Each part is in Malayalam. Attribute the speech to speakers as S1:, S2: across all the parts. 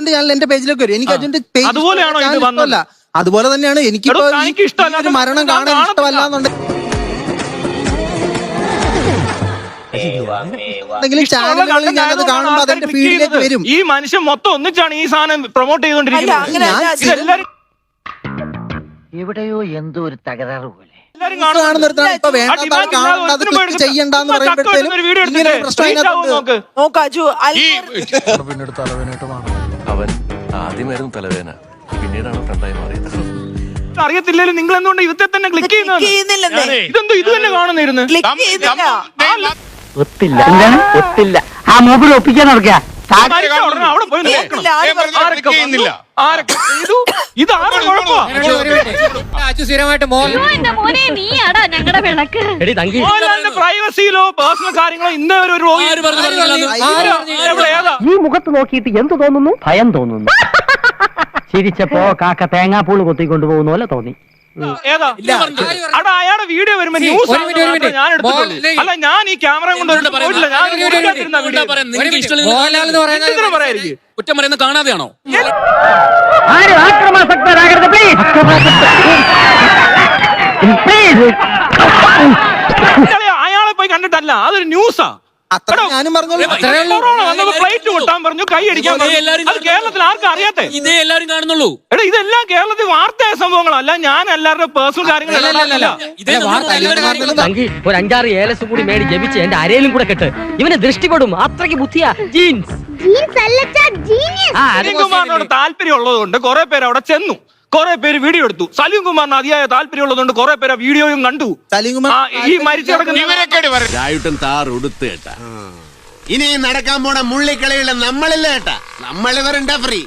S1: രണ്ട് ചാനൽ എന്റെ പേജിലേക്ക് വരും. എനിക്ക് അജുന്റെ പേജ് ഇഷ്ടമല്ല. അതുപോലെ തന്നെയാണ് എനിക്കിപ്പോ ഒരു മരണം കാണാൻ ഇഷ്ടമല്ല എന്നുണ്ടെങ്കിൽ ചാനലുകളിൽ ഞാനത് കാണുമ്പോ അതെന്റെ ഫീഡിലേക്ക് വരും.
S2: ഈ മനുഷ്യൻ മൊത്തം ഒന്നിച്ചാണ് ഈ സാധനം പ്രൊമോട്ട് ചെയ്തുകൊണ്ടിരിക്കുന്നത്.
S3: എവിടെയോ എന്തോ ഒരു തകരാറ് പോലെ
S1: ഇപ്പൊ വേണ്ട ചെയ്യണ്ടെന്ന് പറയുമ്പോഴത്തേനും ഇങ്ങനെ പ്രശ്നം
S4: അവൻ ആദ്യമായിരുന്നു തലവേദന, പിന്നീടാണ് ഫ്രണ്ടായി മാറിയത്.
S2: അറിയത്തില്ലല്ലോ നിങ്ങൾ എന്തുകൊണ്ട് ഇവത്തെ തന്നെ ക്ലിക്ക് ചെയ്യുന്നില്ല? ഇതെന്തോ ഇത് തന്നെ കാണുന്നിരുന്നു.
S3: ഒത്തില്ല ആ മൂപ്പിൽ ഒപ്പിക്കാൻ നടക്കുക.
S2: അവിടെ പോയി പ്രൈവസിയിലോ പേഴ്സണൽ കാര്യങ്ങളോ ഇന്നൊരു
S3: ഈ മുഖത്ത് നോക്കിയിട്ട് എന്ത് തോന്നുന്നു? ഭയം തോന്നുന്നു. ചിരിച്ചപ്പോ കാക്ക തേങ്ങാപ്പൂള് കൊത്തിക്കൊണ്ടു പോകുന്ന പോലെ തോന്നി.
S2: അവിടെ അയാളുടെ വീഡിയോ വരുമ്പോ ന്യൂസ് ഞാൻ എടുത്തിട്ടുണ്ട്. അല്ല, ഞാൻ ഈ ക്യാമറ കൊണ്ട്
S5: കുറ്റം പറയുന്നത് കാണാതെയാണോ?
S2: അയാളെ പോയി കണ്ടിട്ടല്ല, അതൊരു ന്യൂസാ.
S1: ഞാനും
S2: ഫ്ലൈറ്റ് കൊട്ടാൻ പറഞ്ഞു, കൈ അടിക്കാൻ കേരളത്തിൽ ആർക്കും അറിയാത്തെ.
S5: ഇതേ എല്ലാരും കാണുന്നുള്ളൂ.
S2: എടാ, ഇതെല്ലാം കേരളത്തിൽ വാർത്തയായ സംഭവങ്ങളല്ല. ഞാൻ എല്ലാവരുടെ പേഴ്സണൽ കാര്യങ്ങളല്ല.
S3: ഒരു 5-6 ഏലസ് കൂടി മേടി ജപിച്ച് എന്റെ അരയിലും കൂടെ കെട്ട്. ഇവന് ദൃഷ്ടിപ്പെടും, അത്രയ്ക്ക് ബുദ്ധിയാ. ജീൻസ്
S2: കുമാറിനോട് താല്പര്യം ഉള്ളതുകൊണ്ട് കുറെ പേര് അവിടെ ചെന്നു, കുറെ പേര് വീഡിയോ എടുത്തു. സലീം കുമാറിന് അതിയായ താല്പര്യം ഉള്ളതുകൊണ്ട് കുറെ പേര് വീഡിയോയും കണ്ടു.
S1: സലീം കുമാർ
S2: ഈ മരിച്ചു കിടക്കുന്ന
S6: ഇനി നടക്കാൻ പോണ മുള്ളിക്കളിയുള്ള നമ്മളില്ല ഏട്ടാ, നമ്മളിവരുണ്ടാ ഫ്രീ.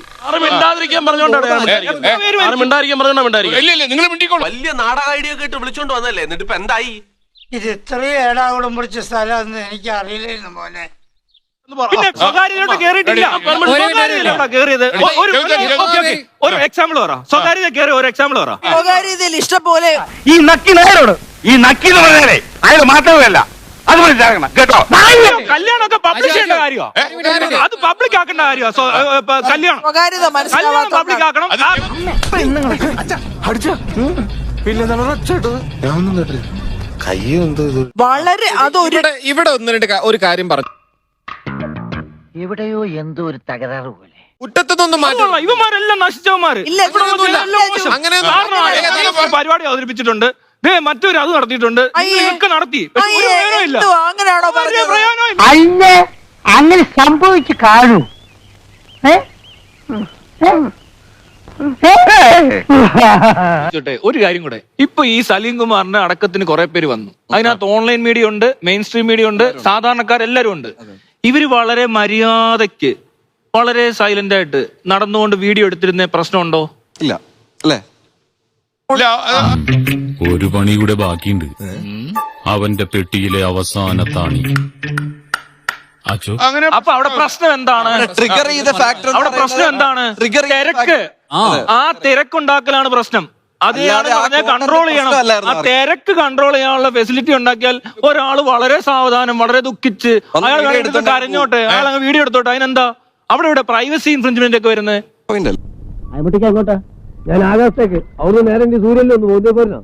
S4: വലിയ നാടക ഐഡിയ കേട്ട് വിളിച്ചോണ്ട് വന്നല്ലേ, എന്നിട്ട് ഇപ്പൊ എന്തായി?
S7: ഇത് എത്രയും ഏടാകുളം പിടിച്ച സ്ഥലം എനിക്ക് അറിയില്ലായിരുന്നു മോനെ.
S2: പിന്നെ സ്വകാര്യതയോട്ട് കേറിയിട്ടില്ല. കേറിയത് ഒരു എക്സാമ്പിൾ പറ. സ്വകാര്യത കയറി ഒരു എക്സാമ്പിൾ പറ.
S7: സ്വകാര്യതയിൽ ഇഷ്ടംപോലെ
S8: ഈ നക്കി നേരോട് ഈ നക്കി എന്ന് പറഞ്ഞാലേ അയാൾ മാത്രമല്ല അത് മനസ്സിലാക്കണം കേട്ടോ.
S2: കല്യാണമൊക്കെ പബ്ലിഷ് ചെയ്യേണ്ട കാര്യമോ? അത് പബ്ലിക് ആക്കേണ്ട കാര്യമോ? കല്യാണം പബ്ലിക് ആക്കണം.
S7: വളരെ
S6: ഇവിടെ ഒന്ന് രണ്ട് ഒരു കാര്യം പറഞ്ഞു.
S3: എവിടെയോ എന്തോ ഒരു തകരാറ് പോലെ.
S6: കുറ്റത്തൊന്നും മാറ്റം.
S2: ഇവന്മാരെല്ലാം നശിച്ചവന്മാര്. പരിപാടി അവതരിപ്പിച്ചിട്ടുണ്ട്, മറ്റൊരു അത് നടത്തിയിട്ടുണ്ട്, ഇതൊക്കെ നടത്തി.
S3: അല്ലേ അങ്ങനെ സംഭവിച്ചു കാണൂ.
S2: ഒരു കാര്യം കൂടെ, ഇപ്പൊ ഈ സലീം കുമാറിന്റെ അടക്കത്തിന് കുറെ പേര് വന്നു. അതിനകത്ത് ഓൺലൈൻ മീഡിയ ഉണ്ട്, മെയിൻ സ്ട്രീം മീഡിയ ഉണ്ട്, സാധാരണക്കാരെല്ലാരും ഉണ്ട്. ഇവര് വളരെ മര്യാദയ്ക്ക് വളരെ സൈലന്റ് ആയിട്ട് നടന്നുകൊണ്ട് വീഡിയോ എടുത്തിരുന്ന പ്രശ്നമുണ്ടോ?
S4: ഇല്ല അല്ലേ?
S9: ഒരു പണി കൂടെ ബാക്കിയുണ്ട്. അവന്റെ പെട്ടിയിലെ അവസാന താണി.
S2: അപ്പൊ അവിടെ പ്രശ്നം എന്താണ്?
S4: ട്രിഗർ ചെയ്ത ഫാക്ടർ
S2: അവിടെ പ്രശ്നം എന്താണ്? തിരക്ക്. ആ തിരക്കുണ്ടാക്കലാണ് പ്രശ്നം. അതെയാണ് പറഞ്ഞാൽ കൺട്രോൾ ചെയ്യണം. ആ തിരക്ക് കൺട്രോൾ ചെയ്യാനുള്ള ഫെസിലിറ്റി ഉണ്ടാക്കിയാൽ ഒരാൾ വളരെ സാവധാനം, വളരെ ദുഃഖിച്ച് അയാൾ എടുത്ത് കരഞ്ഞോട്ടെ, അയാൾ അങ്ങ് വീഡിയോ എടുത്തോട്ടെ. അതിനെന്താ അവിടെ ഇവിടെ പ്രൈവസി ഇൻഫ്രിഞ്ച്മെന്റ് ഒക്കെ വരുന്നത്?
S3: അങ്ങോട്ടാ ഞാൻ ആകാശത്തേക്ക് അവിടെ നേരെ സൂര്യനിൽ ഒന്ന് പോകുന്ന പോരുന്നോ?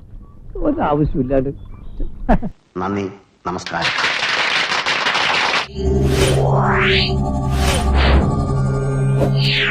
S3: ഒരു ആവശ്യമില്ലാണ്ട്.
S6: നന്ദി, നമസ്കാരം.